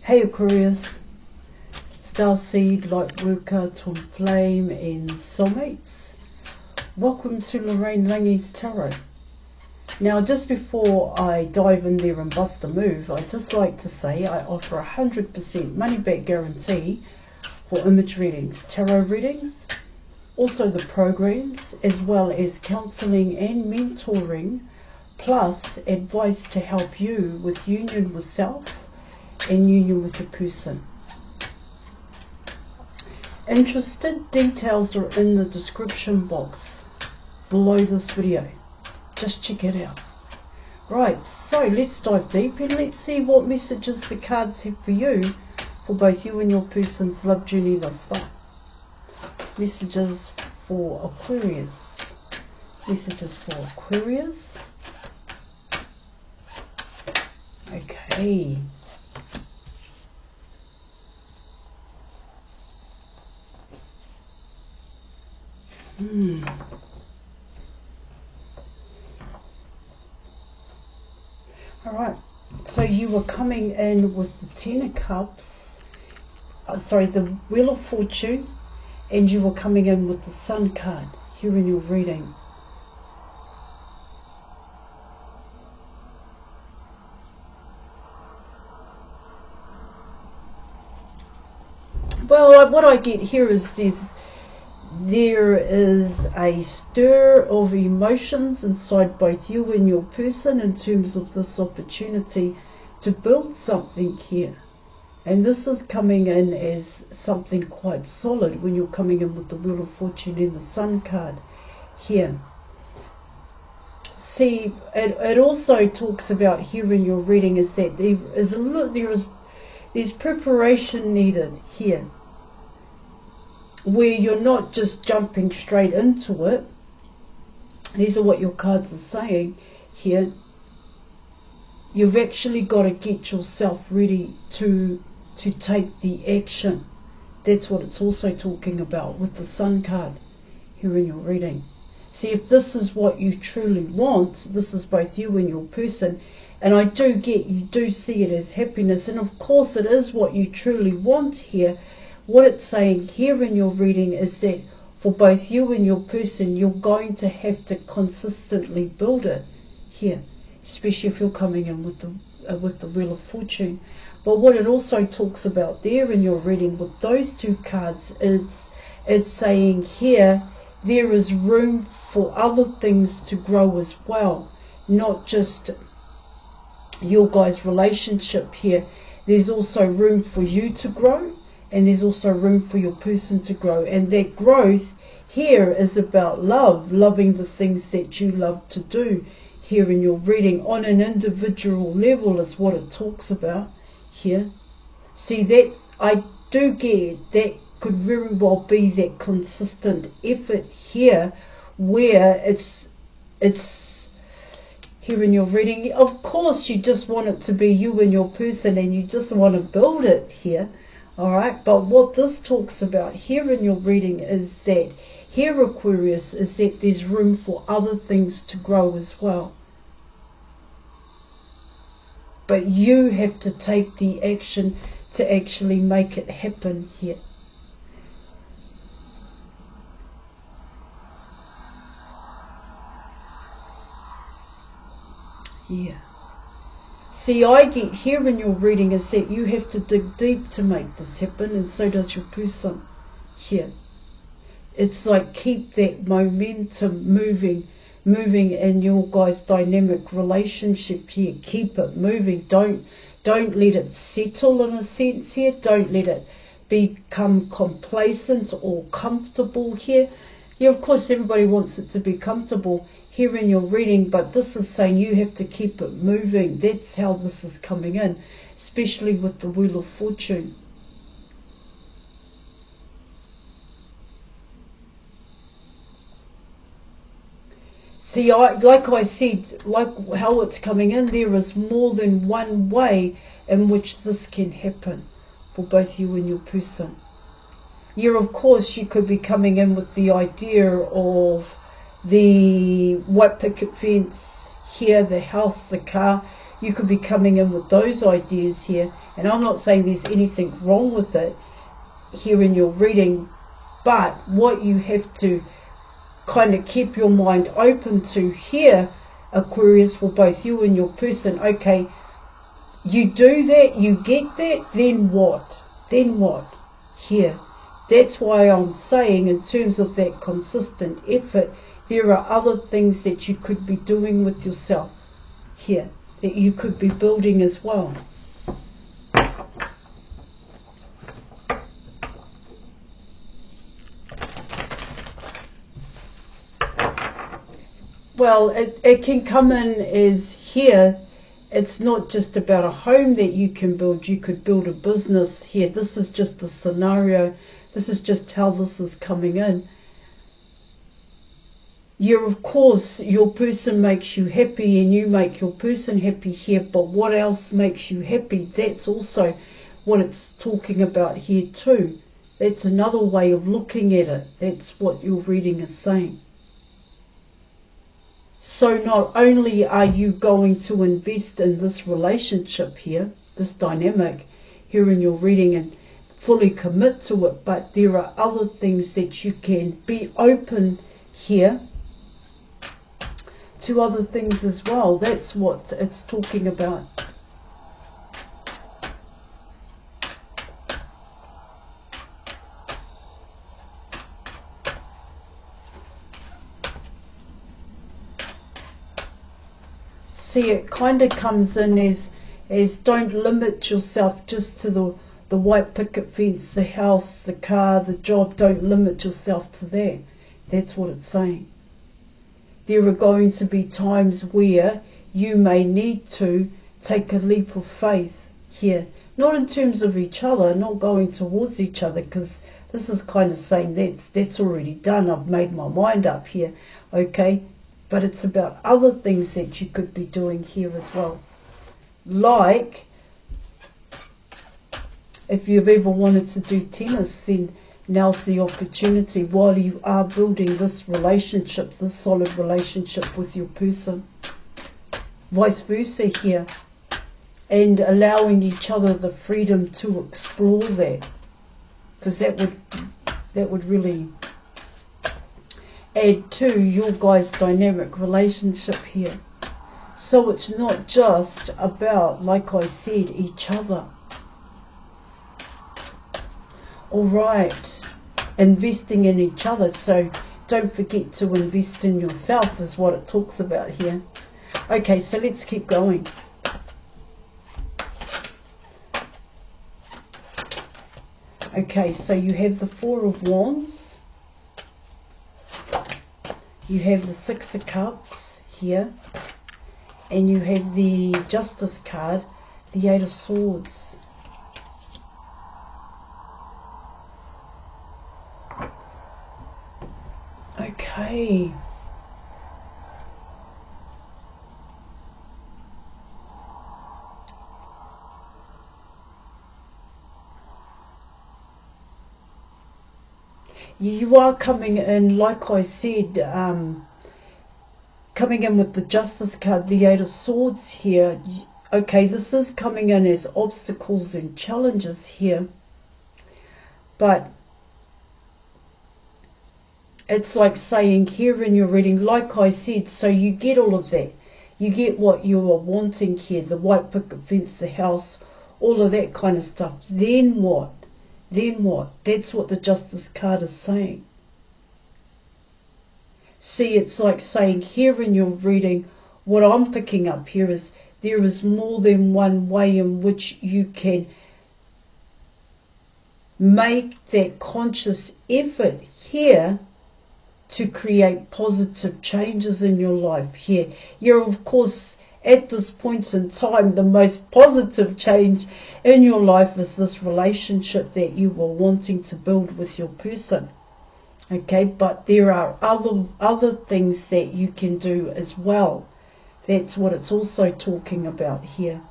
Hey Aquarius, Starseed, Lightworker, Twin Flame and Soulmates. Welcome to Lorraine Rangi's Tarot. Now just before I dive in there and bust a move, I'd just like to say I offer 100% money back guarantee for image readings, tarot readings, also the programs, as well as counselling and mentoring, plus advice to help you with union with self and union with your person. Interested? Details are in the description box below this video. Just check it out. Right, so let's dive deep and let's see what messages the cards have for you, for both you and your person's love journey thus far. Messages for Aquarius. Messages for Aquarius. Okay. Alright, so you were coming in with the Ten of Cups, the Wheel of Fortune, and you were coming in with the Sun card here in your reading. Well, what I get here is there is a stir of emotions inside both you and your person in terms of this opportunity to build something here. And this is coming in as something quite solid when you're coming in with the Wheel of Fortune and the Sun card here. See, it also talks about here in your reading is that there's preparation needed here, where you're not just jumping straight into it. These are what your cards are saying here. You've actually got to get yourself ready to take the action. That's what it's also talking about with the Sun card here in your reading. See, if this is what you truly want, this is both you and your person, and I do get, you do see it as happiness, and of course it is what you truly want here. What it's saying here in your reading is that for both you and your person, you're going to have to consistently build it here, especially if you're coming in with the Wheel of Fortune. But what it also talks about there in your reading with those two cards, it's saying here there is room for other things to grow as well, not just your guys' relationship here. There's also room for you to grow, and there's also room for your person to grow. And that growth here is about love, loving the things that you love to do here in your reading on an individual level is what it talks about here. See, that I do get that could very well be that consistent effort here, where it's here in your reading. Of course, you just want it to be you and your person, and you just want to build it here. Alright, but what this talks about here in your reading is that here, Aquarius, is that there's room for other things to grow as well. But you have to take the action to actually make it happen here. Yeah. See, I get here in your reading is that you have to dig deep to make this happen, and so does your person here. It's like keep that momentum moving in your guys' dynamic relationship here. Keep it moving. Don't let it settle in a sense here. Don't let it become complacent or comfortable here. Yeah, of course, everybody wants it to be comfortable here in your reading, but this is saying you have to keep it moving. That's how this is coming in, especially with the Wheel of Fortune. See, like I said, like how it's coming in, there is more than one way in which this can happen for both you and your person. Yeah, of course, you could be coming in with the idea of the white picket fence here, the house, the car. you could be coming in with those ideas here. And I'm not saying there's anything wrong with it here in your reading, but what you have to kind of keep your mind open to here, Aquarius, for both you and your person. Okay, you do that, you get that, then what? Then what? Here. That's why I'm saying, in terms of that consistent effort, there are other things that you could be doing with yourself here, that you could be building as well. Well, it can come in as here. It's not just about a home that you can build. You could build a business here. This is just a scenario. This is just how this is coming in. Yeah, of course, your person makes you happy and you make your person happy here, but what else makes you happy? That's also what it's talking about here too. That's another way of looking at it. That's what your reading is saying. So not only are you going to invest in this relationship here, this dynamic here in your reading, and fully commit to it, but there are other things that you can be open here to, other things as well. That's what it's talking about. See, it kind of comes in as don't limit yourself just to the white picket fence, the house, the car, the job. Don't limit yourself to that. That's what it's saying. There are going to be times where you may need to take a leap of faith here. Not in terms of each other, not going towards each other, because this is kind of saying that's already done. I've made my mind up here, okay? But it's about other things that you could be doing here as well. Like, if you've ever wanted to do tennis, then now's the opportunity while you are building this relationship, this solid relationship with your person. Vice versa here. And allowing each other the freedom to explore that. Because that would really add to your guys' dynamic relationship here. So it's not just about, like I said, each other. Alright, investing in each other. So don't forget to invest in yourself is what it talks about here. Okay, so let's keep going. Okay, so you have the Four of Wands. You have the Six of Cups here. And you have the Justice card, the Eight of Swords. Okay. You are coming in, like I said, coming in with the Justice card, the Eight of Swords here. Okay, this is coming in as obstacles and challenges here. But it's like saying here in your reading, like I said, so you get all of that. You get what you are wanting here, the white picket fence, the house, all of that kind of stuff. Then what? Then what? That's what the Justice card is saying. See, it's like saying here in your reading, what I'm picking up here is there is more than one way in which you can make that conscious effort here to create positive changes in your life here. You're, of course, at this point in time, the most positive change in your life is this relationship that you were wanting to build with your person. Okay, but there are other things that you can do as well. That's what it's also talking about here.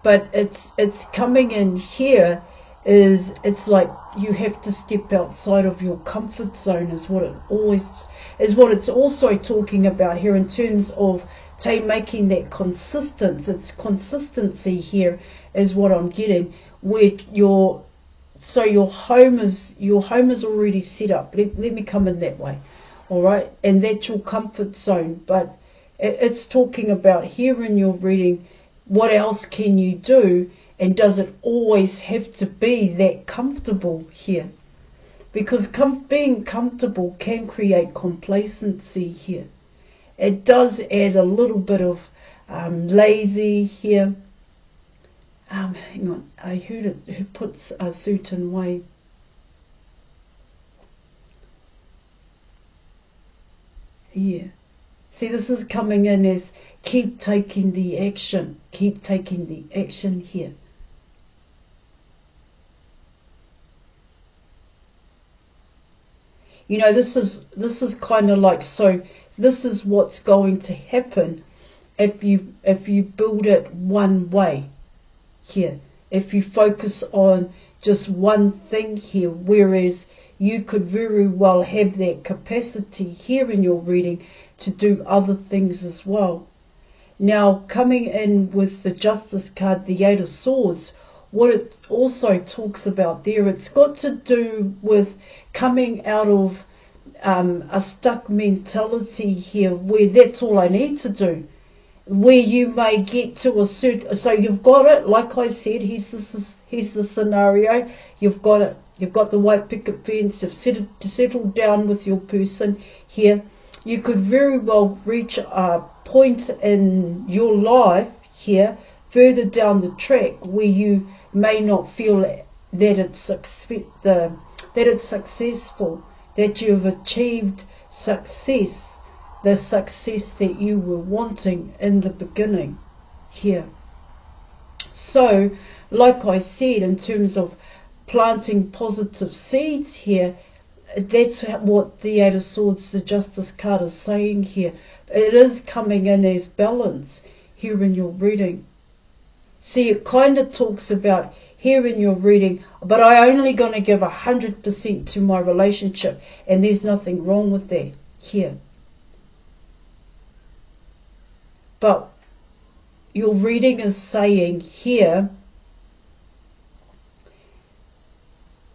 But it's coming in here is it's like you have to step outside of your comfort zone, is what it's also talking about here in terms of making that consistent. It's consistency here is what I'm getting, where your home is already set up. Let me come in that way, all right, and that's your comfort zone. But it's talking about here in your reading, what else can you do, and does it always have to be that comfortable here? Because being comfortable can create complacency here. It does add a little bit of lazy here. Hang on, I heard it, who puts a certain way. Yeah. See, this is coming in as keep taking the action. Keep taking the action here. You know, this is kind of like, so this is what's going to happen if you build it one way here. If you focus on just one thing here, whereas you could very well have that capacity here in your reading to do other things as well. Now, coming in with the Justice card, the Eight of Swords, what it also talks about there, it's got to do with coming out of a stuck mentality here, where that's all I need to do, where you may get to a certain, so you've got it, like I said, here's the scenario, you've got it, you've got the white picket fence, you've settled down with your person here. You could very well reach a point in your life here, further down the track, where you may not feel that it's successful, that you've achieved success, the success that you were wanting in the beginning here. So, like I said, in terms of planting positive seeds here, that's what the Eight of Swords, the Justice card, is saying here. It is coming in as balance here in your reading. See, it kind of talks about here in your reading, but I'm only going to give 100% to my relationship, and there's nothing wrong with that here. But your reading is saying here,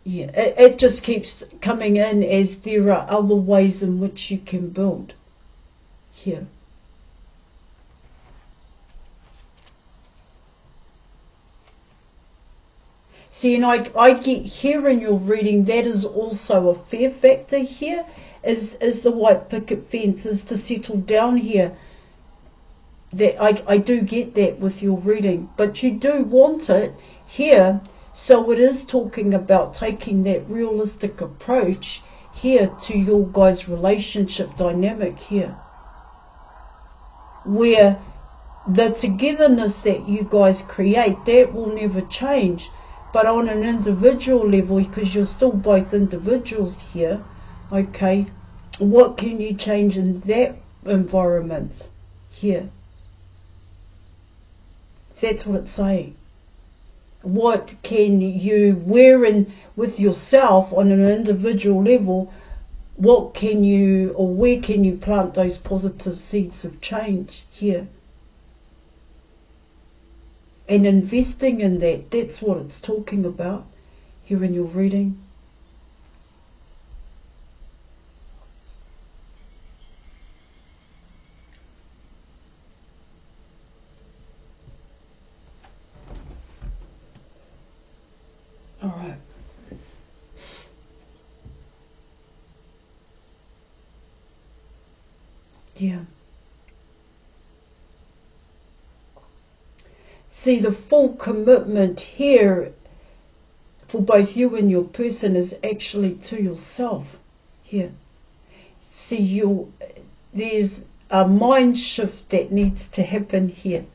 yeah, it just keeps coming in as there are other ways in which you can build here. See, and I get here in your reading, that is also a fear factor here, is the white picket fence, is to settle down here. That I do get that with your reading, but you do want it here. So it is talking about taking that realistic approach here to your guys' relationship dynamic here, where the togetherness that you guys create, that will never change. But on an individual level, because you're still both individuals here, okay, what can you change in that environment here? That's what it's saying. What can you, with yourself on an individual level, what can you, or where can you plant those positive seeds of change here? And investing in that, that's what it's talking about here in your reading. All right. Yeah. See, the full commitment here for both you and your person is actually to yourself here. See, there's a mind shift that needs to happen here.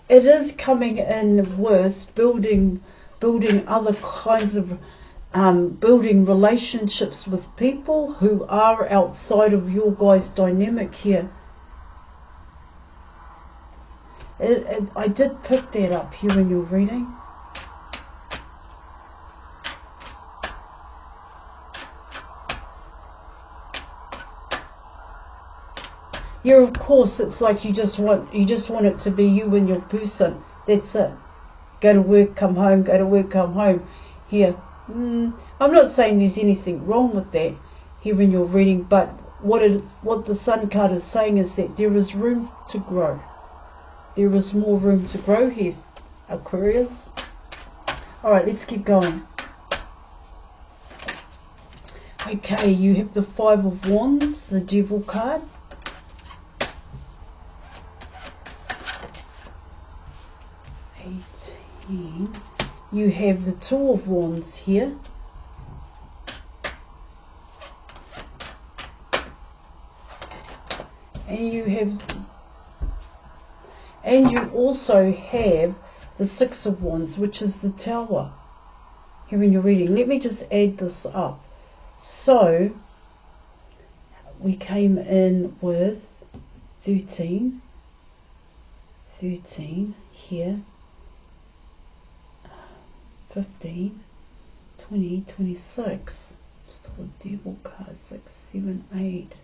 It is coming in with building building other kinds of building relationships with people who are outside of your guys' dynamic here. I did pick that up here in your reading. Yeah, of course, it's like you just want it to be you and your person. That's it. Go to work, come home, go to work, come home. Here. I'm not saying there's anything wrong with that here in your reading, but what the Sun card is saying is that there is room to grow. There is more room to grow here, Aquarius. Alright, let's keep going. Okay, you have the Five of Wands, the Devil card. You have the Two of Wands here. And you also have the Six of Wands, which is the Tower here in your reading. Let me just add this up. So we came in with 13 here, 15, 20, 26. Still a Devil card, 6, 7, 8.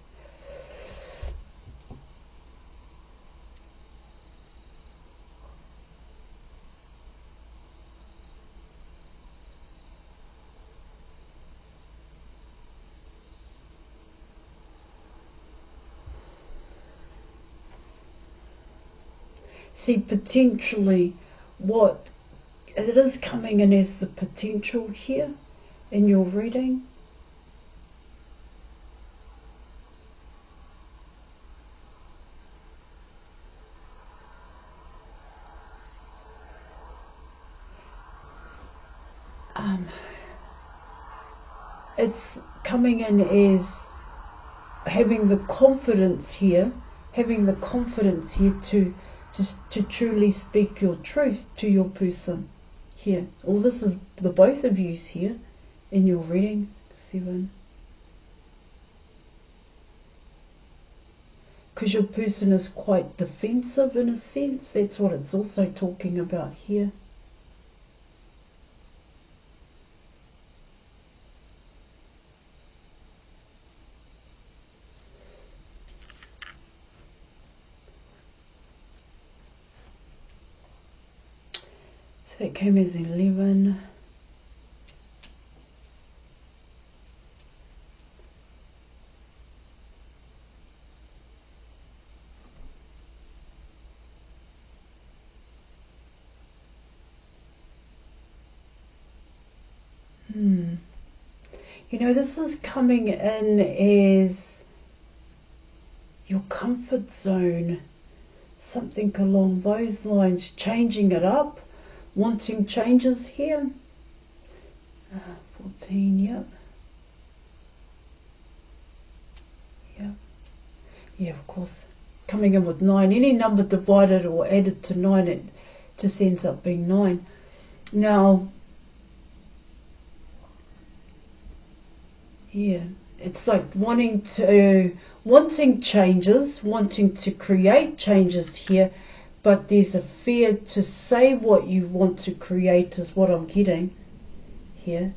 See, potentially what it is coming in as the potential here in your reading. It's coming in as having the confidence here, to truly speak your truth to your person here. All this is the both of yous here in your reading. 7. Because your person is quite defensive in a sense. That's what it's also talking about here. That came as 11. You know, this is coming in as your comfort zone, something along those lines, changing it up. Wanting changes here. 14, yep. Yeah, of course. Coming in with 9. Any number divided or added to 9, it just ends up being 9. Now, yeah, it's like wanting changes, wanting to create changes here. But there's a fear to say what you want to create is what I'm getting here.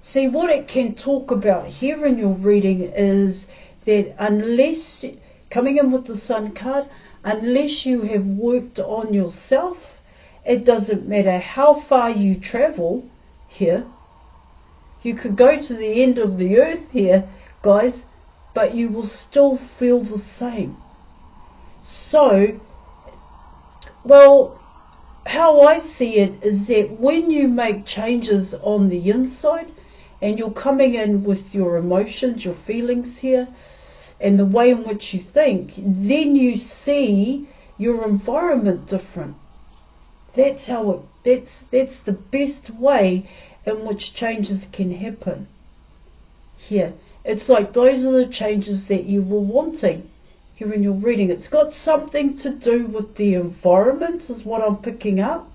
See, what it can talk about here in your reading is that unless, coming in with the Sun card, unless you have worked on yourself, it doesn't matter how far you travel here. You could go to the end of the earth here, guys, but you will still feel the same. So, well, how I see it is that when you make changes on the inside and you're coming in with your emotions, your feelings here, and the way in which you think, then you see your environment different. That's how that's the best way in which changes can happen here. It's like those are the changes that you were wanting here in your reading. It's got something to do with the environment is what I'm picking up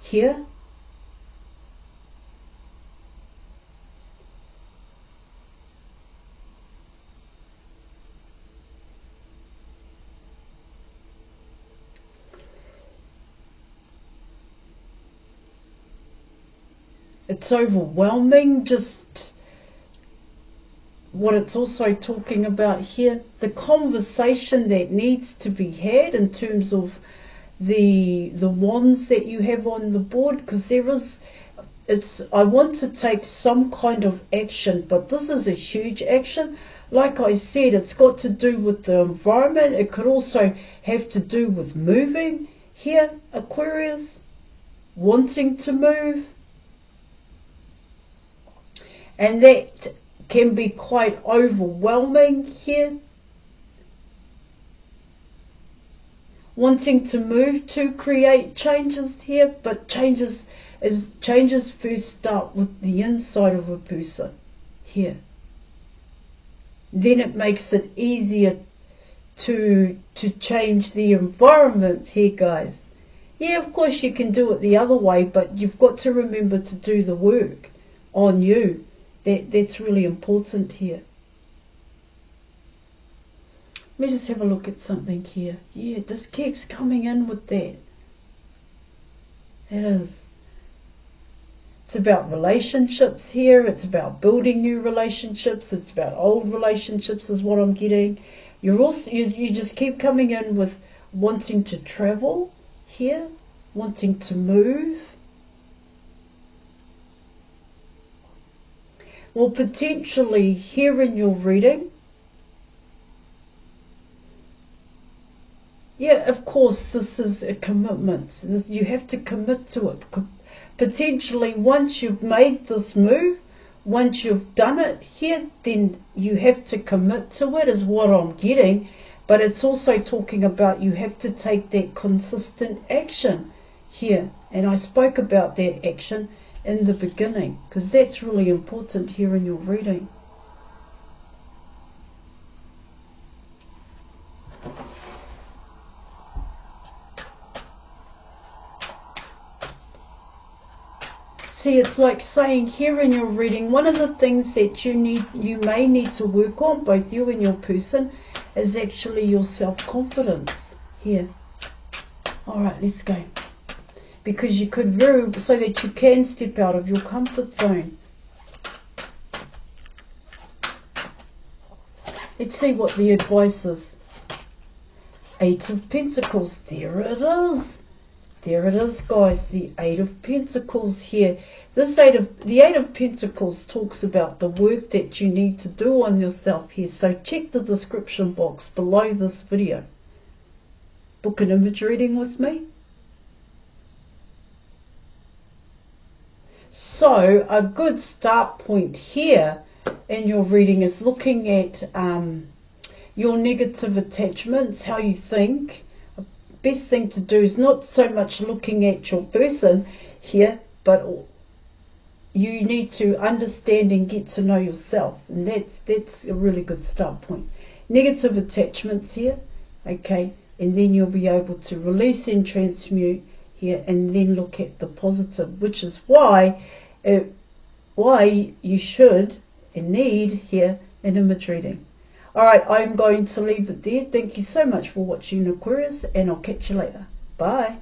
here. It's overwhelming, just what it's also talking about here, the conversation that needs to be had in terms of the wands that you have on the board, because I want to take some kind of action, but this is a huge action. Like I said, it's got to do with the environment. It could also have to do with moving here, Aquarius, wanting to move. And that can be quite overwhelming here. Wanting to move to create changes here, but changes first start with the inside of a person here. Then it makes it easier to change the environment here, guys. Yeah, of course you can do it the other way, but you've got to remember to do the work on you. That's really important here. Let me just have a look at something here. Yeah, this keeps coming in with that. It is. It's about relationships here. It's about building new relationships. It's about old relationships is what I'm getting. You just keep coming in with wanting to travel here, wanting to move. Well, potentially here in your reading, yeah, of course, this is a commitment. You have to commit to it. Potentially, once you've made this move, once you've done it here, then you have to commit to it, is what I'm getting. But it's also talking about you have to take that consistent action here. And I spoke about that action in the beginning, because that's really important here in your reading. See, it's like saying here in your reading, one of the things that you may need to work on, both you and your person, is actually your self-confidence here. All right, let's go. Because you could so that you can step out of your comfort zone. Let's see what the advice is. 8 of Pentacles. There it is. There it is, guys. The 8 of Pentacles here. The 8 of Pentacles talks about the work that you need to do on yourself here. So check the description box below this video. Book an image reading with me. So a good start point here in your reading is looking at your negative attachments, how you think. The best thing to do is not so much looking at your person here, but you need to understand and get to know yourself. And that's a really good start point. Negative attachments here, okay, and then you'll be able to release and transmute here, and then look at the positive, which is why you should and need here an image reading. All right, I'm going to leave it there. Thank you so much for watching, Aquarius, and I'll catch you later. Bye.